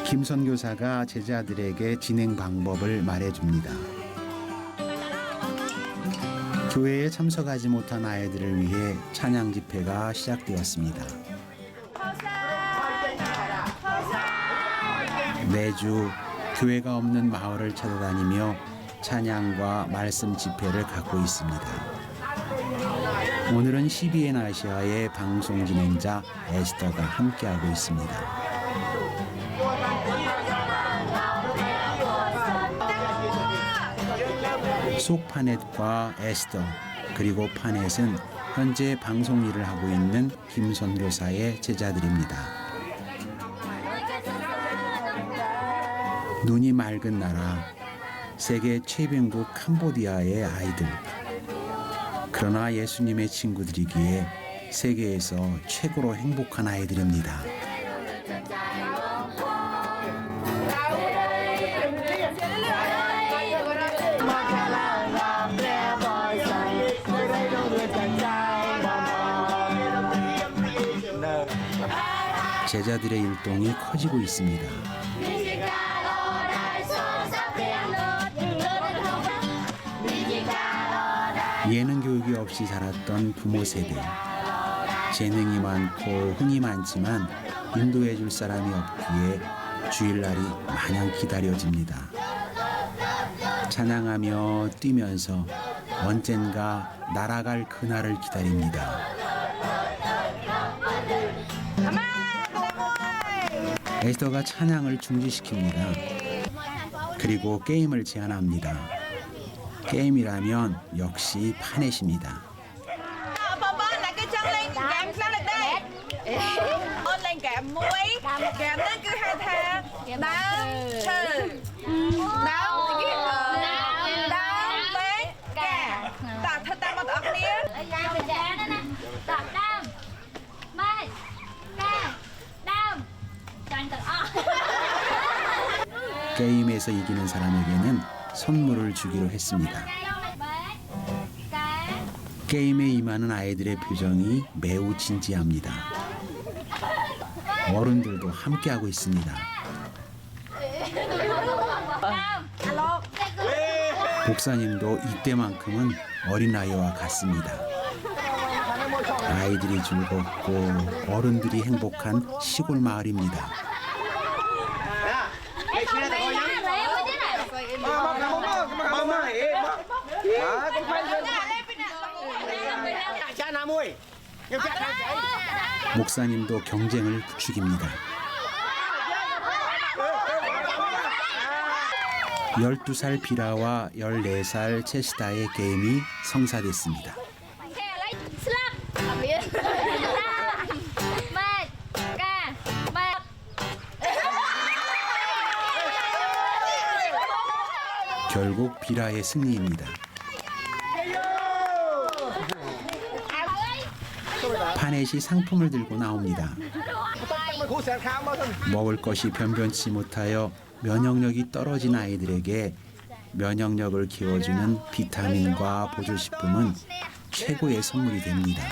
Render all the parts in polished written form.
김 선교사가 제자들에게 진행 방법을 말해줍니다. 교회에 참석하지 못한 아이들을 위해 찬양 집회가 시작되었습니다. 매주 교회가 없는 마을을 찾아다니며 찬양과 말씀 집회를 갖고 있습니다. 오늘은 CBN 아시아의 방송 진행자 에스더가 함께하고 있습니다. 속파넷과 에스더 그리고 파넷은 현재 방송 일을 하고 있는 김 선교사의 제자들입니다. 눈이 맑은 나라, 세계 최빈국 캄보디아의 아이들. 그러나 예수님의 친구들이기에 세계에서 최고로 행복한 아이들입니다. 제자들의 율동이 커지고 있습니다. 예능 교육이 없이 자랐던 부모 세대. 재능이 많고 흥이 많지만 인도해 줄 사람이 없기에 주일날이 마냥 기다려집니다. 찬양하며 뛰면서 언젠가 날아갈 그날을 기다립니다. 에스더가 찬양을 중지시킵니다. 그리고 게임을 제안합니다. 게임이라면 역시 파넷입니다. 게임에서 이기는 사람에게는 선물을 주기로 했습니다. 게임에 임하는 아이들의 표정이 매우 진지합니다. 어른들도 함께하고 있습니다. 목사님도 이때만큼은 어린아이와 같습니다. 아이들이 즐겁고 어른들이 행복한 시골 마을입니다. 목사님도 경쟁을 부추깁니다. 12살 비라와 14살 체시다의 게임이 성사됐습니다. 결국 비라의 승리입니다. 파넷이 상품을 들고 나옵니다. 먹을 것이 변변치 못하여 면역력이 떨어진 아이들에게 면역력을 키워주는 비타민과 보조식품은 최고의 선물이 됩니다.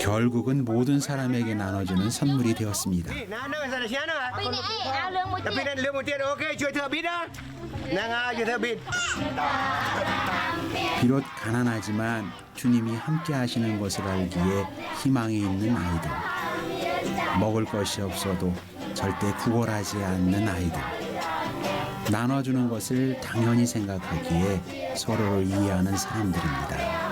결국은 모든 사람에게 나눠주는 선물이 되었습니다. 비록 가난하지만 주님이 함께 하시는 것을 알기에 희망이 있는 아이들. 먹을 것이 없어도 절대 구걸하지 않는 아이들. 나눠주는 것을 당연히 생각하기에 서로를 이해하는 사람들입니다.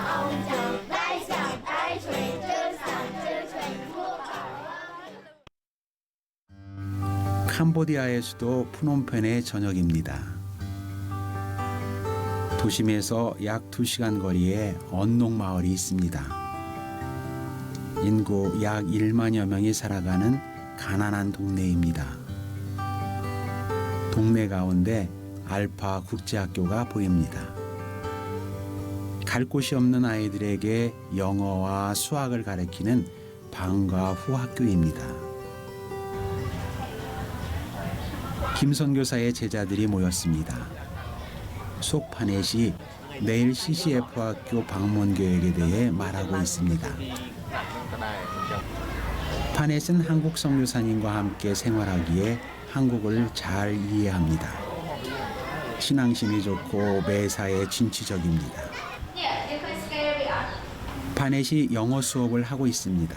캄보디아의 수도 프놈펜의 저녁입니다. 도심에서 약 2시간 거리에 언농 마을이 있습니다. 인구 약 1만여 명이 살아가는 가난한 동네입니다. 동네 가운데 알파 국제학교가 보입니다. 갈 곳이 없는 아이들에게 영어와 수학을 가르치는 방과 후 학교입니다. 김 선교사의 제자들이 모였습니다. 속 파넷이 내일 CCF 학교 방문 계획에 대해 말하고 있습니다. 파넷은 한국 선교사님과 함께 생활하기에 한국을 잘 이해합니다. 신앙심이 좋고 매사에 진취적입니다. 파넷이 영어 수업을 하고 있습니다.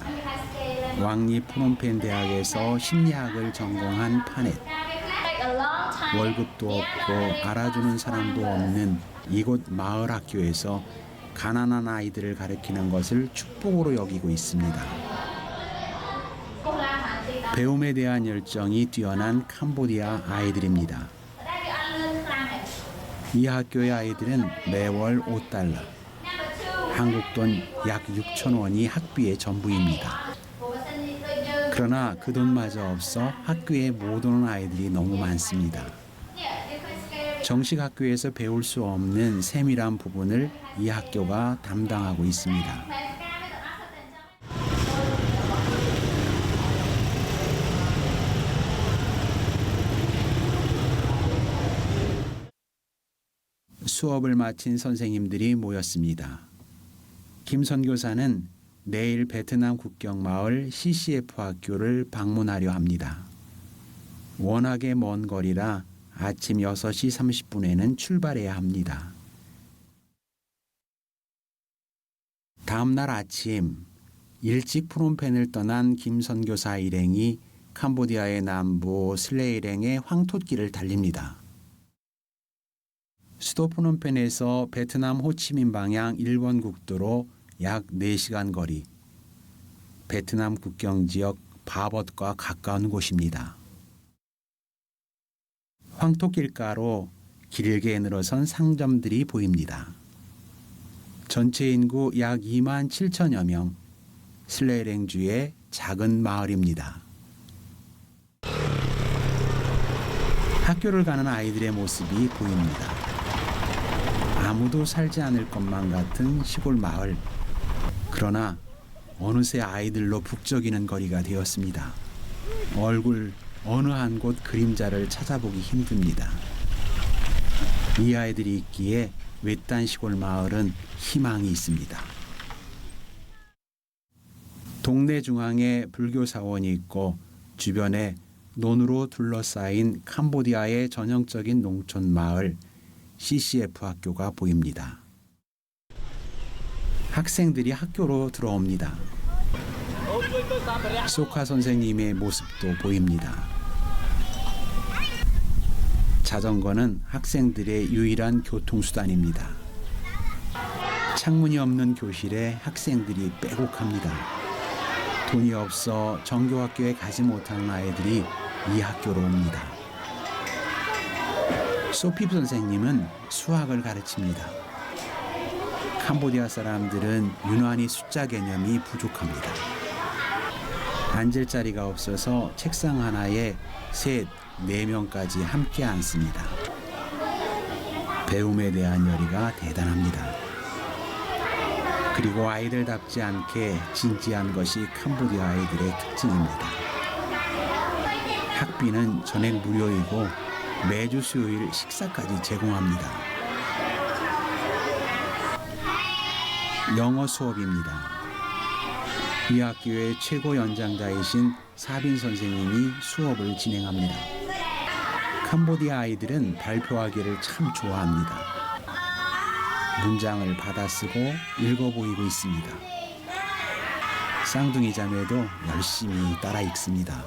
왕립 프놈펜 대학에서 심리학을 전공한 파넷. 월급도 없고 알아주는 사람도 없는 이곳 마을 학교에서 가난한 아이들을 가르치는 것을 축복으로 여기고 있습니다. 배움에 대한 열정이 뛰어난 캄보디아 아이들입니다. 이 학교의 아이들은 매월 $5, 한국 돈 약 6,000원이 학비의 전부입니다. 그러나 그 돈마저 없어 학교에 못 오는 아이들이 너무 많습니다. 정식 학교에서 배울 수 없는 세밀한 부분을 이 학교가 담당하고 있습니다. 수업을 마친 선생님들이 모였습니다. 김 선교사는 내일 베트남 국경 마을 CCF 학교를 방문하려 합니다. 워낙에 먼 거리라 아침 6시 30분에는 출발해야 합니다. 다음 날 아침 일찍 프놈펜을 떠난 김 선교사 일행이 캄보디아의 남부 슬레이랭의 황톳길을 달립니다. 수도 프놈펜에서 베트남 호치민 방향 1번 국도로 약 4시간 거리, 베트남 국경 지역 바벗과 가까운 곳입니다. 황톳길가로 길게 늘어선 상점들이 보입니다. 전체 인구 약 2만 7천여 명, 슬레이랭주의 작은 마을입니다. 학교를 가는 아이들의 모습이 보입니다. 아무도 살지 않을 것만 같은 시골 마을. 그러나 어느새 아이들로 북적이는 거리가 되었습니다. 얼굴 어느 한 곳 그림자를 찾아보기 힘듭니다. 이 아이들이 있기에 외딴 시골 마을은 희망이 있습니다. 동네 중앙에 불교 사원이 있고 주변에 논으로 둘러싸인 캄보디아의 전형적인 농촌 마을 CCF 학교가 보입니다. 학생들이 학교로 들어옵니다. 소카 선생님의 모습도 보입니다. 자전거는 학생들의 유일한 교통수단입니다. 창문이 없는 교실에 학생들이 빼곡합니다. 돈이 없어 정교학교에 가지 못하는 아이들이 이 학교로 옵니다. 소피 선생님은 수학을 가르칩니다. 캄보디아 사람들은 유난히 숫자 개념이 부족합니다. 앉을 자리가 없어서 책상 하나에 3, 4명까지 함께 앉습니다. 배움에 대한 열의가 대단합니다. 그리고 아이들답지 않게 진지한 것이 캄보디아 아이들의 특징입니다. 학비는 전액 무료이고 매주 수요일 식사까지 제공합니다. 영어 수업입니다. 이 학교의 최고 연장자이신 사빈 선생님이 수업을 진행합니다. 캄보디아 아이들은 발표하기를 참 좋아합니다. 문장을 받아쓰고 읽어 보이고 있습니다. 쌍둥이 자매도 열심히 따라 읽습니다.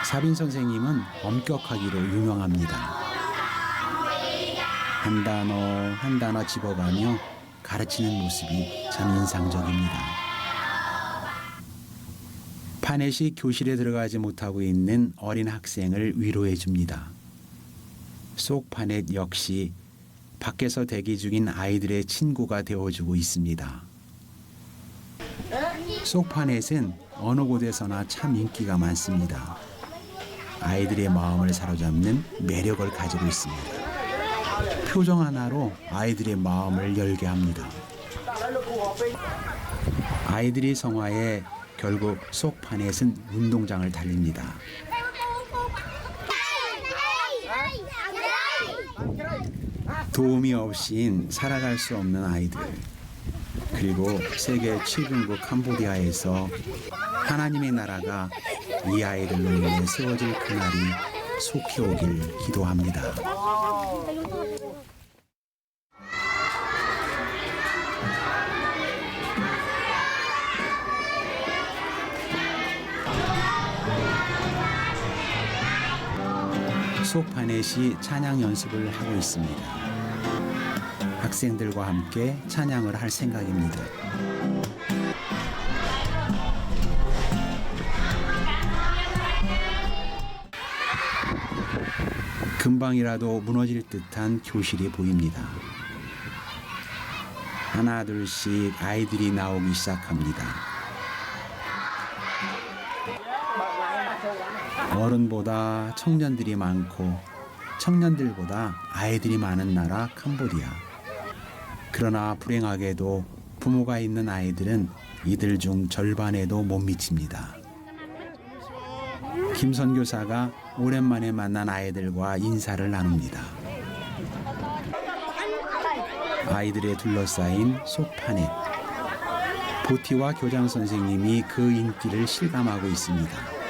사빈 선생님은 엄격하기로 유명합니다. 한 단어 한 단어 집어가며 가르치는 모습이 참 인상적입니다. 파넷이 교실에 들어가지 못하고 있는 어린 학생을 위로해 줍니다. 속 파넷 역시 밖에서 대기 중인 아이들의 친구가 되어주고 있습니다. 속 파넷은 어느 곳에서나 참 인기가 많습니다. 아이들의 마음을 사로잡는 매력을 가지고 있습니다. 표정 하나로 아이들의 마음을 열게 합니다. 아이들이 성화해 결국 속 파넷은 운동장을 달립니다. 도움이 없인 살아갈 수 없는 아이들, 그리고 세계 최빈국 캄보디아에서 하나님의 나라가 이 아이들로 인해 세워질 그날이 속히 오길 기도합니다. 속파넷이 찬양 연습을 하고 있습니다. 학생들과 함께 찬양을 할 생각입니다. 금방이라도 무너질 듯한 교실이 보입니다. 하나 둘씩 아이들이 나오기 시작합니다. 어른보다 청년들이 많고 청년들보다 아이들이 많은 나라 캄보디아. 그러나 불행하게도 부모가 있는 아이들은 이들 중 절반에도 못 미칩니다. 김 선교사가 오랜만에 만난 아이들과 인사를 나눕니다. 아이들에 둘러싸인 속파넷. 보티와 교장 선생님이 그 인기를 실감하고 있습니다.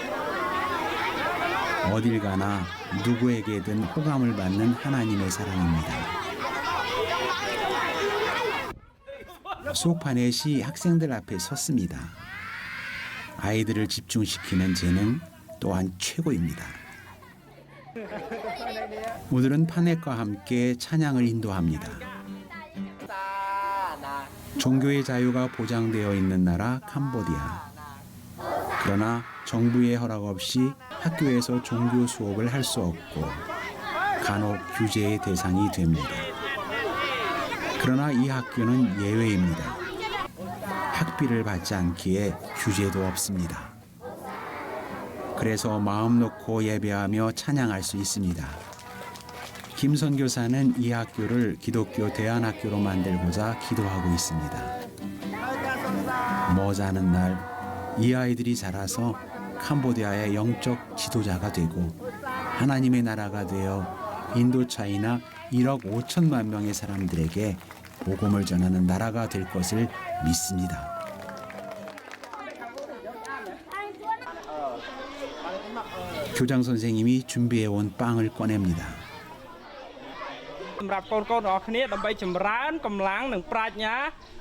어딜 가나 누구에게든 호감을 받는 하나님의 사랑입니다. 속파넷이 학생들 앞에 섰습니다. 아이들을 집중시키는 재능 또한 최고입니다. 오늘은 파넷과 함께 찬양을 인도합니다. 종교의 자유가 보장되어 있는 나라 캄보디아. 그러나 정부의 허락 없이 학교에서 종교 수업을 할 수 없고 간혹 규제의 대상이 됩니다. 그러나 이 학교는 예외입니다. 학비를 받지 않기에 규제도 없습니다. 그래서 마음 놓고 예배하며 찬양할 수 있습니다. 김 선교사는 이 학교를 기독교 대안학교로 만들고자 기도하고 있습니다. 머지않은 날 이 아이들이 자라서 캄보디아의 영적 지도자가 되고 하나님의 나라가 되어 인도차이나 1억 5천만 명의 사람들에게 복음을 전하는 나라가 될 것을 믿습니다. 교장 선생님이 준비해온 빵을 꺼냅니다. សម្រាប់កូនៗរបស់គ្នាដើម្បីចម្រើនកម្លាំងនិងប្រាជ្ញា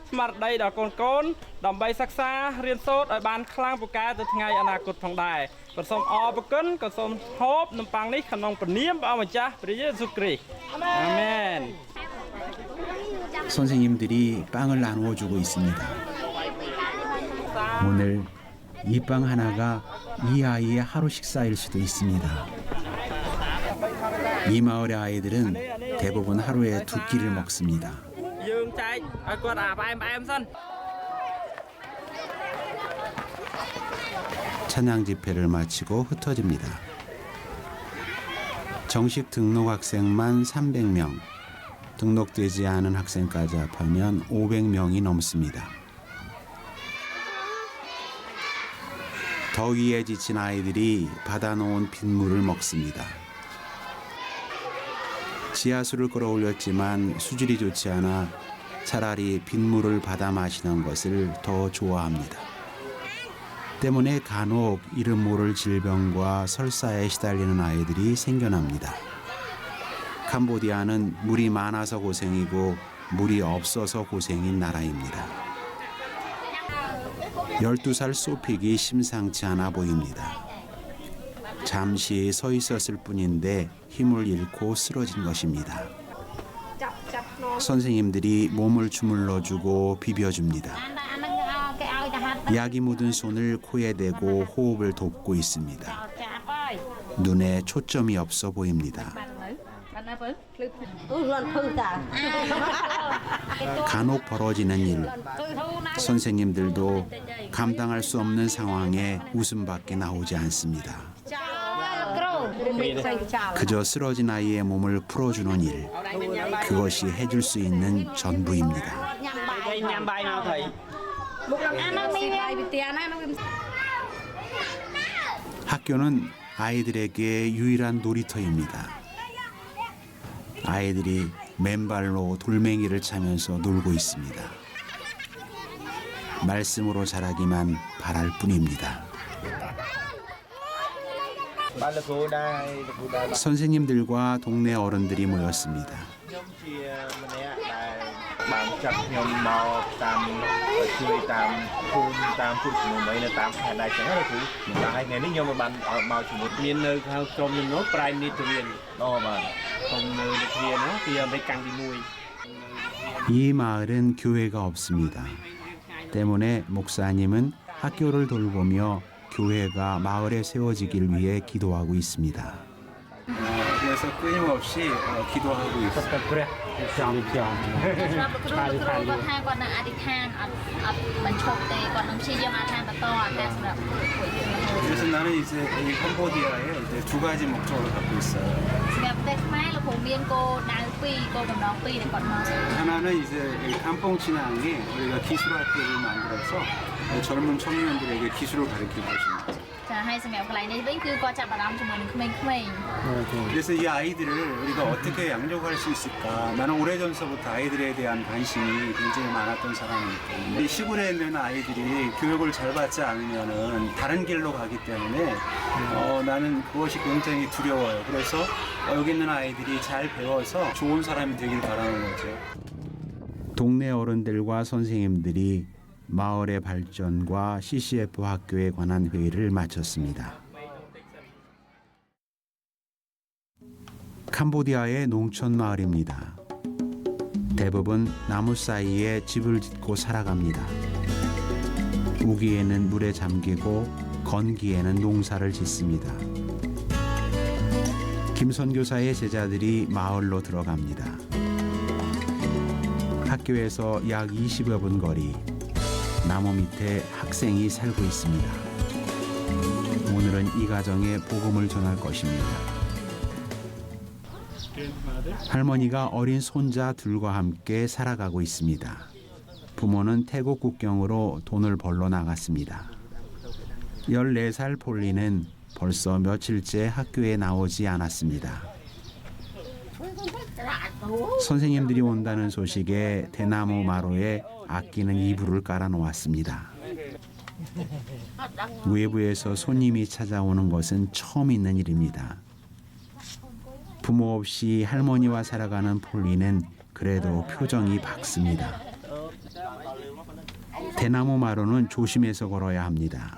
ស្មារតីដល់កូនៗដើម្បីសិក្សារៀនសូត្រឲ្យបានខ្លាំងពូកែទៅថ្ងៃអនាគតផងដែរក៏សូមអរគុណក៏សូមហូបនំប៉័ងនេះក្នុងព្រះនាមព្រះម្ចាស់ព្រះយេស៊ូវគ្រីស្ទអាមែន 선생님들이 빵을 나누어 주고 있습니다. 오늘 이 빵 하나가 이 아이의 하루 식사일 수도 있습니다. 이 마을의 아이들은 대부분 하루에 2끼를 먹습니다. យើងចែកឲ្យគាត់អាផ្អែមៗសិន 찬양 집회를 마치고 흩어집니다. 정식 등록 학생만 300명, 등록되지 않은 학생까지 합하면 500명이 넘습니다. 더위에 지친 아이들이 받아놓은 빗물을 먹습니다. 지하수를 끌어올렸지만 수질이 좋지 않아 차라리 빗물을 받아 마시는 것을 더 좋아합니다. 때문에 간혹 이름 모를 질병과 설사에 시달리는 아이들이 생겨납니다. 캄보디아는 물이 많아서 고생이고 물이 없어서 고생인 나라입니다. 12살 소픽이 심상치 않아 보입니다. 잠시 서 있었을 뿐인데 힘을 잃고 쓰러진 것입니다. 선생님들이 몸을 주물러주고 비벼줍니다. 약이 묻은 손을 코에 대고 호흡을 돕고 있습니다. 눈에 초점이 없어 보입니다. 간혹 벌어지는 일, 선생님들도 감당할 수 없는 상황에 웃음밖에 나오지 않습니다. 그저 쓰러진 아이의 몸을 풀어주는 일, 그것이 해줄 수 있는 전부입니다. 학교는 아이들에게 유일한 놀이터입니다. 아이들이 맨발로 돌멩이를 차면서 놀고 있습니다. 말씀으로 자라기만 바랄 뿐입니다. 선생님들과 동네 어른들이 모였습니다. 이 마을은 교회가 없습니다. 때문에 목사님은 학교를 돌보며 교회가 마을에 세워지길 위해 기도하고 있습니다. 그래서 끊임없이 기도하고 있습니다. គ្រាប់គ្រូគាត់ថាគាត់នឹងអធិដ្ឋានអត់បញ្ឈប់ទេគាត់នឹងព្យាយាមអធិដ្ឋានបន្តតែសម្រាប់ពួកយើង 그래서 나는 이제 이 캄보디아에 이제 두 가지 목적을 갖고 있어요. សម្រាប់ប្រទេសខ្មែរលោកគ្រូមានគោលដៅ2គោលបំណង2ដែលគាត់មក 하나는 이제 이 캄뽕 친항에 우리가 기술학교를 만들어서 젊은 청년들에게 기술을 가르칠 것입니다. ចាហើយសម្រាប់កន្លែងនេះវិញគឺគាត់ចាប់អារម្មណ៍ជាមួយនឹងក្មេងៗ 그래서 이 아이들을 우리가 어떻게 양육할 수 있을까? 나는 오래전서부터 아이들에 대한 관심이 굉장히 많았던 사람이니까. 이 시골에 있는 아이들이 교육을 잘 받지 않으면은 다른 길로 가기 때문에 나는 그것이 굉장히 두려워요. 그래서 여기 있는 아이들이 잘 배워서 좋은 사람이 되길 바라는 거죠. 동네 어른들과 선생님들이 마을의 발전과 CCF 학교에 관한 회의를 마쳤습니다. 캄보디아의 농촌 마을입니다. 대부분 나무 사이에 집을 짓고 살아갑니다. 우기에는 물에 잠기고 건기에는 농사를 짓습니다. 김 선교사의 제자들이 마을로 들어갑니다. 학교에서 약 20여 분 거리, 나무 밑에 학생이 살고 있습니다. 오늘은 이 가정에 복음을 전할 것입니다. 할머니가 어린 손자 둘과 함께 살아가고 있습니다. 부모는 태국 국경으로 돈을 벌러 나갔습니다. 14살 폴리는 벌써 며칠째 학교에 나오지 않았습니다. 선생님들이 온다는 소식에 대나무 마루에 아끼는 이불을 깔아 놓았습니다. 외부에서 손님이 찾아오는 것은 처음 있는 일입니다. 부모 없이 할머니와 살아가는 폴리는 그래도 표정이 밝습니다. 대나무 마루는 조심해서 걸어야 합니다.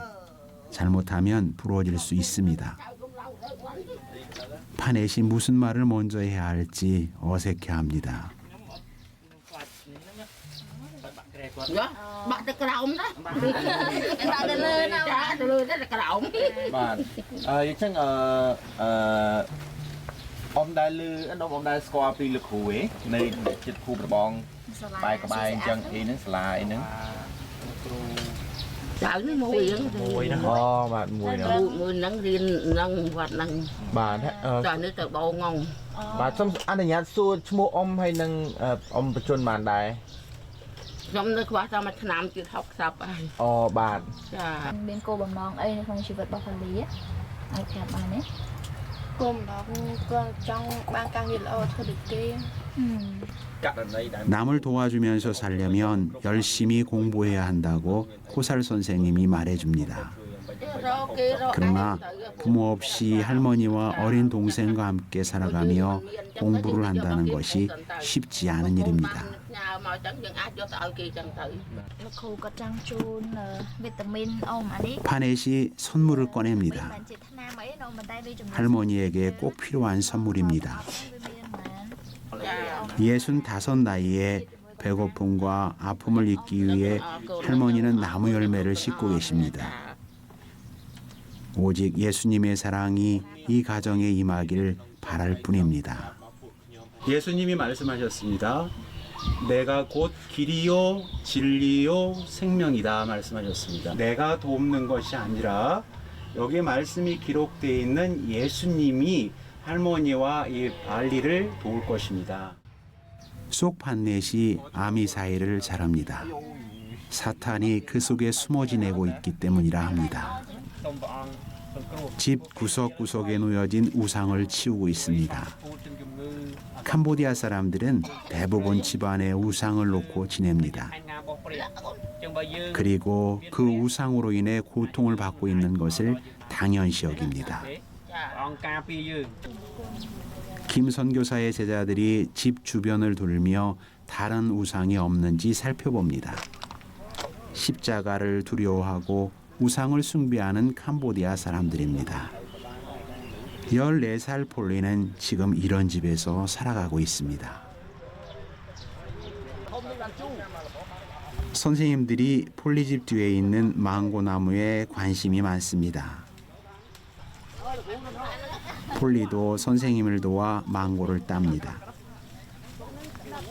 잘못하면 부러질 수 있습니다. 파넷이 무슨 말을 먼저 해야 할지 어색해합니다. Bạn tới cào đó. Bạn tới lơ nào. Dạ, tới lơ rất là cào. Bạn, vậy chắc ông đại lư, ông đại score pi lực hủ ấy, này chật khu bong, bài cả bài chân ý nướng slide nướng. Chảo nó mùi đó. Bạn mùi đó. Mùi nắng riêng nắng hoạt nắng. Bạn, chảo nó từ bầu ngon. bạn trong anh nhát xua mua ông hay nâng ông chôn màn đài. Trong nó quá sao mà nam chưa học sập ai. Bạn. មានគោលបំណងអីនៅក្នុងជីវិតរបស់ពលីអាចប្រាប់បានទេ គោលបំណងគាត់ចង់បានការងារល្អធ្វើដូចគេ 남을 도와주면서 살려면 열심히 공부해야 한다고 코살 선생님이 말해줍니다. 그러나 부모 없이 할머니와 어린 동생과 함께 살아가며 공부를 한다는 것이 쉽지 않은 일입니다. លោកគ្រូគាត់ចង់ជូនវីតាមីនអូមអានេះ 파넷이 선물을 꺼냅니다. មិនជាថ្នាំអីនោះមិនតែវាជំនួស 할머니에게 꼭 필요한 선물입니다. 65 나이에 배고픔과 아픔을 잊기 위해 할머니는 나무 열매를 씻고 계십니다. 오직 예수님의 사랑이 이 가정에 임하길 바랄 뿐입니다. 예수님이 말씀하셨습니다. 내가 곧 길이요 진리요 생명이다 말씀하셨습니다. 내가 돕는 것이 아니라 여기에 말씀이 기록되어 있는 예수님이 할머니와 이 발리를 도울 것입니다. 속 판넷이 아미사일을 자랍니다. 사탄이 그 속에 숨어 지내고 있기 때문이라 합니다. 집 구석구석에 놓여진 우상을 치우고 있습니다. 캄보디아 사람들은 대부분 집안에 우상을 놓고 지냅니다. 그리고 그 우상으로 인해 고통을 받고 있는 것을 당연시 여깁니다. 김 선교사의 제자들이 집 주변을 돌며 다른 우상이 없는지 살펴봅니다. 십자가를 두려워하고 우상을 숭배하는 캄보디아 사람들입니다. 14살 폴리는 지금 이런 집에서 살아가고 있습니다. 선생님들이 폴리 집 뒤에 있는 망고 나무에 관심이 많습니다. 폴리도 선생님을 도와 망고를 땁니다.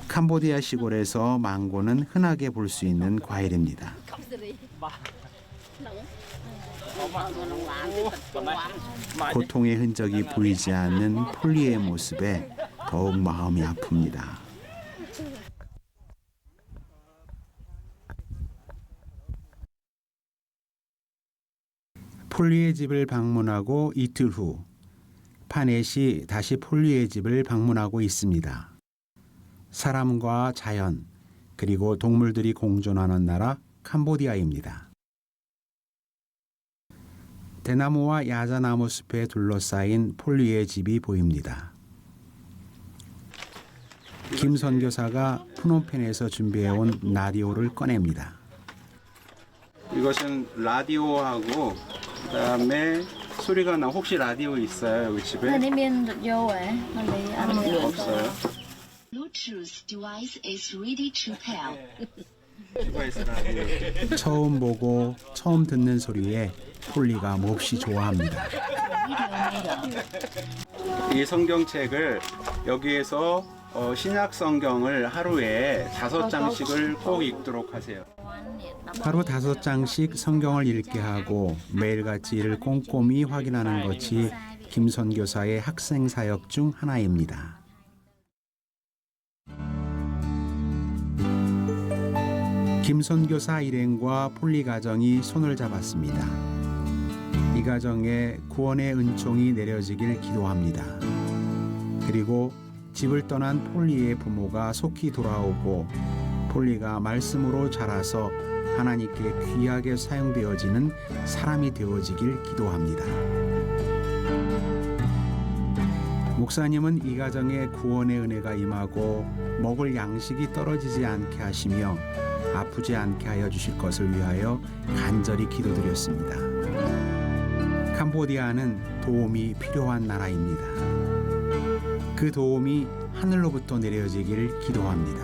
캄보디아 시골에서 망고는 흔하게 볼 수 있는 과일입니다. 고통의 흔적이 보이지 않는 폴리의 모습에 더욱 마음이 아픕니다. 폴리의 집을 방문하고 이틀 후 파넷이 다시 폴리의 집을 방문하고 있습니다. 사람과 자연 그리고 동물들이 공존하는 나라 캄보디아입니다. 대나무와 야자나무 숲에 둘러싸인 폴리의 집이 보입니다. 김 선교사가 푸놈펜에서 준비해온 라디오를 꺼냅니다. 이것은 라디오하고 그다음에 소리가 나. 혹시 라디오 있어요 여기 집에? 없어요. Bluetooth device is ready to pair. 처음 보고 처음 듣는 소리에 폴리가 몹시 좋아합니다. 이 성경책을 여기에서 신약 성경을 하루에 5장씩을 꼭 읽도록 하세요. 하루 5장씩 성경을 읽게 하고 매일같이 이를 꼼꼼히 확인하는 것이 김 선교사의 학생 사역 중 하나입니다. 김 선교사 일행과 폴리 가정이 손을 잡았습니다. 이 가정에 구원의 은총이 내려지길 기도합니다. 그리고 집을 떠난 폴리의 부모가 속히 돌아오고 폴리가 말씀으로 자라서 하나님께 귀하게 사용되어지는 사람이 되어지길 기도합니다. 목사님은 이 가정에 구원의 은혜가 임하고 먹을 양식이 떨어지지 않게 하시며 아프지 않게 하여 주실 것을 위하여 간절히 기도드렸습니다. 캄보디아는 도움이 필요한 나라입니다. 그 도움이 하늘로부터 내려지기를 기도합니다.